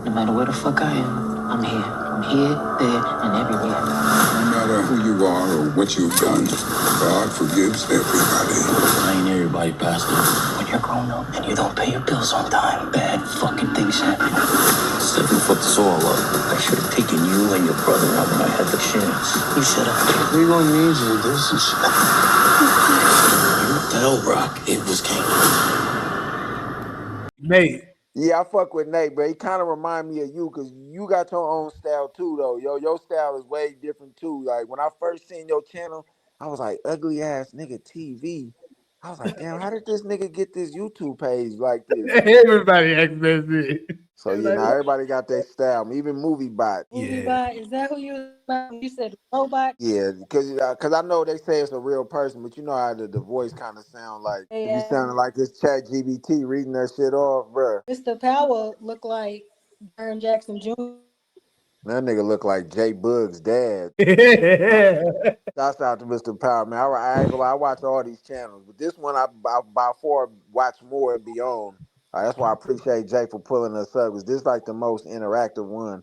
No matter where the fuck I am, I'm here. I'm here, there, and everywhere. No matter who you are or what you've done, God forgives everybody. I ain't everybody, Pastor. When you're grown up and you don't pay your bills on time, bad fucking things happen. Stephen fucked us all up. I should have taken you and your brother out when I had the chance. You shut up. We gonna need you to do some shit. Tell Rock it was Kanan. Nate. Yeah, I fuck with Nate, but he kind of remind me of you because you got your own style too, though. Your style is way different too. Like when I first seen your channel, I was like, ugly ass nigga TV. I was like, damn, how did this nigga get this YouTube page like this? Everybody acts that shit. So yeah, now everybody got their style. Even Movie Bot. Movie Bot, is that who you said robot? Yeah, because I know they say it's a real person, but you know how the voice kind of sound like it be sounding like it's Chat GBT reading that shit off, bruh. Mr. Powell look like Darren Jackson Jr. That nigga look like Jay Bug's dad. Shouts out to Mr. Power, man. I ain't gonna lie, I watch all these channels, but this one I by far watch more and beyond. That's why I appreciate Jay for pulling us up, because this is like the most interactive one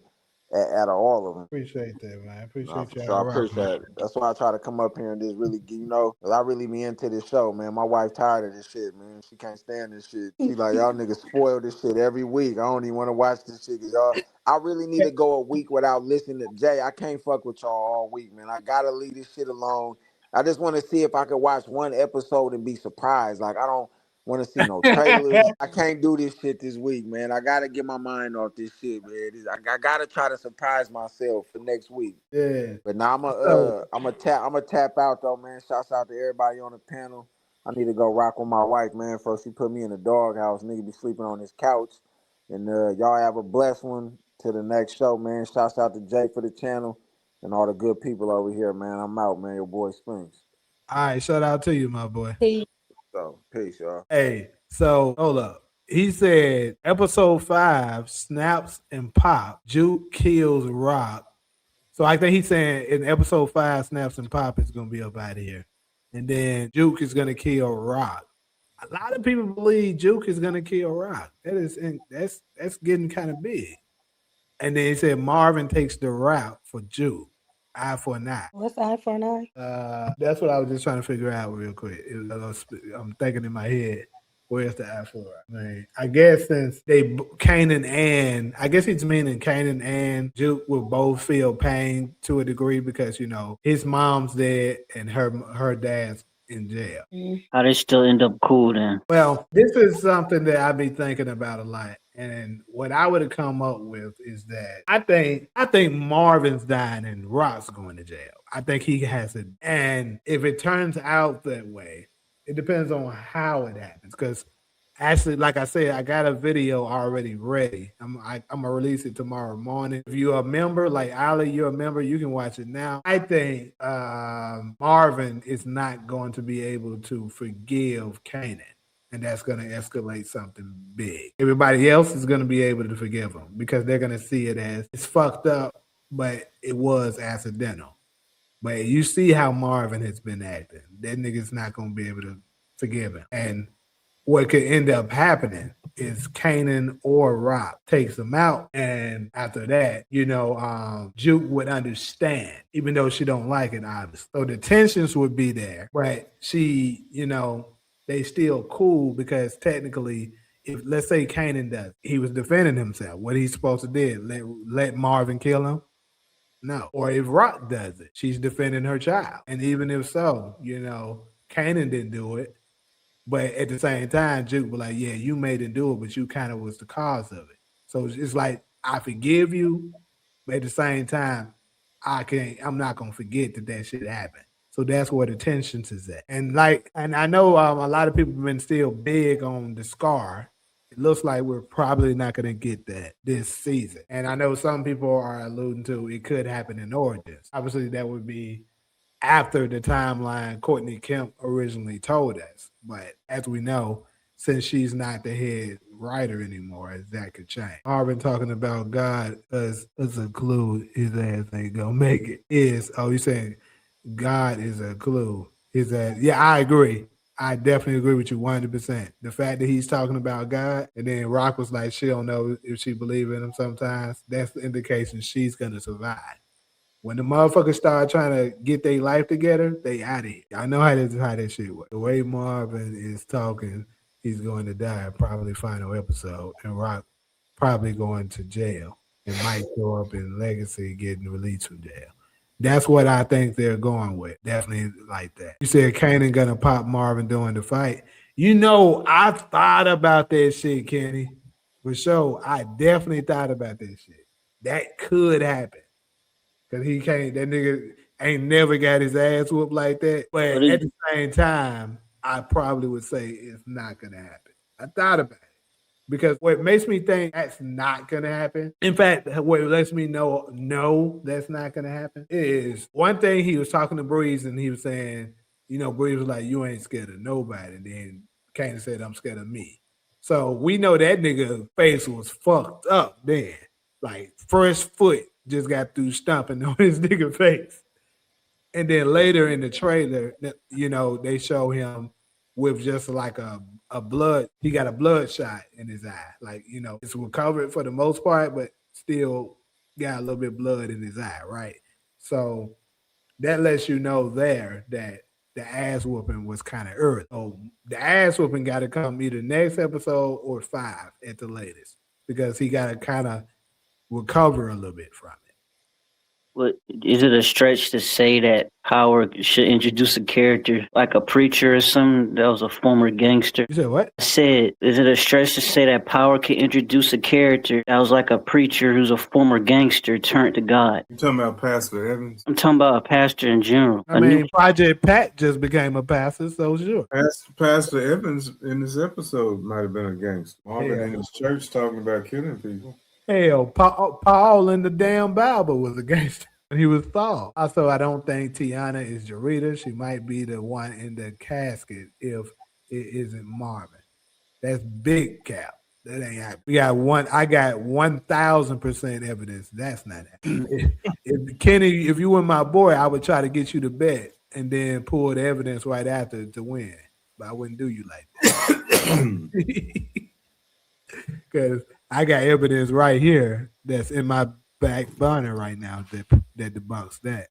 out of all of them. Appreciate that, man. Appreciate you. So I appreciate it. That's why I try to come up here and just really, because I really be into this show, man. My wife tired of this shit, man. She can't stand this shit. She like, y'all niggas spoil this shit every week. I don't even want to watch this shit, because y'all, I really need to go a week without listening to Jay. I can't fuck with y'all all week, man. I gotta leave this shit alone. I just want to see if I could watch one episode and be surprised. Like, I don't want to see no trailers. I can't do this shit this week, man. I gotta get my mind off this shit, man. I gotta try to surprise myself for next week. Yeah. But now I'm a tap out though, man. Shouts out to everybody on the panel. I need to go rock with my wife, man. First she put me in the doghouse. Nigga be sleeping on this couch. And y'all have a blessed one to the next show, man. Shouts out to Jay for the channel and all the good people over here, man. I'm out, man. Your boy Spinks. All right, shout out to you, my boy. So, peace, y'all. Hey, so hold up. He said episode 5, Snaps and Pop, Juke kills Rock. So I think he's saying in episode 5, Snaps and Pop is gonna be up out of here. And then Juke is gonna kill Rock. A lot of people believe Juke is gonna kill Rock. That's getting kind of big. And then he said Marvin takes the route for Juke. Eye for an eye. What's eye for an eye? That's what I was just trying to figure out real quick. I'm thinking in my head, where's the eye for an eye? I mean, I guess since Kanan and I guess it's meaning Kanan and Juke will both feel pain to a degree because his mom's dead and her dad's in jail. How they still end up cool then? Well, this is something that I be thinking about a lot. And what I would have come up with is that I think Marvin's dying and Rock's going to jail. I think he has it. And if it turns out that way, it depends on how it happens. Because actually, like I said, I got a video already ready. I'm gonna release it tomorrow morning. If you're a member, like Ali, you're a member, you can watch it now. I think Marvin is not going to be able to forgive Kanan. And that's going to escalate something big. Everybody else is going to be able to forgive him because they're going to see it as it's fucked up, but it was accidental. But you see how Marvin has been acting. That nigga's not going to be able to forgive him. And what could end up happening is Kanan or Rock takes him out. And after that, Juke would understand, even though she don't like it, obviously. So the tensions would be there, right? She, they still cool because technically, if let's say Kanan does, he was defending himself. What he's supposed to do, let Marvin kill him? No. Or if Rock does it, she's defending her child. And even if so, Kanan didn't do it. But at the same time, Juke was like, yeah, you made him do it, but you kind of was the cause of it. So it's like, I forgive you, but at the same time, I'm not gonna forget that shit happened. So that's where the tensions is at. And I know a lot of people have been still big on the scar. It looks like we're probably not going to get that this season. And I know some people are alluding to it could happen in Origins. Obviously, that would be after the timeline Courtney Kemp originally told us. But as we know, since she's not the head writer anymore, that could change. Marvin talking about God as a clue his ass ain't going to make it. You saying God is a clue. Yeah, I agree. I definitely agree with you 100%. The fact that he's talking about God, and then Rock was like, she don't know if she believe in him sometimes, that's the indication she's going to survive. When the motherfuckers start trying to get their life together, they out of here. I know how that shit works. The way Marvin is talking, he's going to die, probably final episode, and Rock probably going to jail and might show up in Legacy getting released from jail. That's what I think they're going with. Definitely like that. You said Kanan gonna pop Marvin during the fight. You know, I thought about that shit, Kenny. For sure. I definitely thought about that shit. That could happen. Cause he can't, that nigga ain't never got his ass whooped like that. But at the same time, I probably would say it's not gonna happen. I thought about it. Because what makes me think that's not gonna happen, in fact, what lets me know no, that's not gonna happen is one thing he was talking to Breeze and he was saying, you know, Breeze was like, you ain't scared of nobody. And then Kanan said, I'm scared of me. So we know that nigga face was fucked up then. Like first foot just got through stomping on his nigga face. And then later in the trailer, you know, they show him with just like a blood, he got a blood shot in his eye. Like, you know, it's recovered for the most part, but still got a little bit of blood in his eye, right? So that lets you know there that the ass whooping was kind of early. So the ass whooping got to come either next episode or 5 at the latest because he got to kind of recover a little bit from it. What is it a stretch to say that Power should introduce a character like a preacher or something that was a former gangster? You said what? I said, is it a stretch to say that Power can introduce a character that was like a preacher who's a former gangster turned to God? You talking about Pastor Evans? I'm talking about a pastor in general. I mean, Project Pat just became a pastor, so sure. Pastor Evans in this episode might have been a gangster. Marvin in his church talking about killing people. Hell, Paul in the damn Bible was a gangster. He was Saul. Also, I don't think Tiana is Jarita. She might be the one in the casket if it isn't Marvin. That's big cap. That ain't happening. We got one. I got 1,000% evidence. That's not happening. if Kenny, if you were my boy, I would try to get you to bet and then pull the evidence right after to win. But I wouldn't do you like that. Because I got evidence right here that's in my back burner right now that debunks that.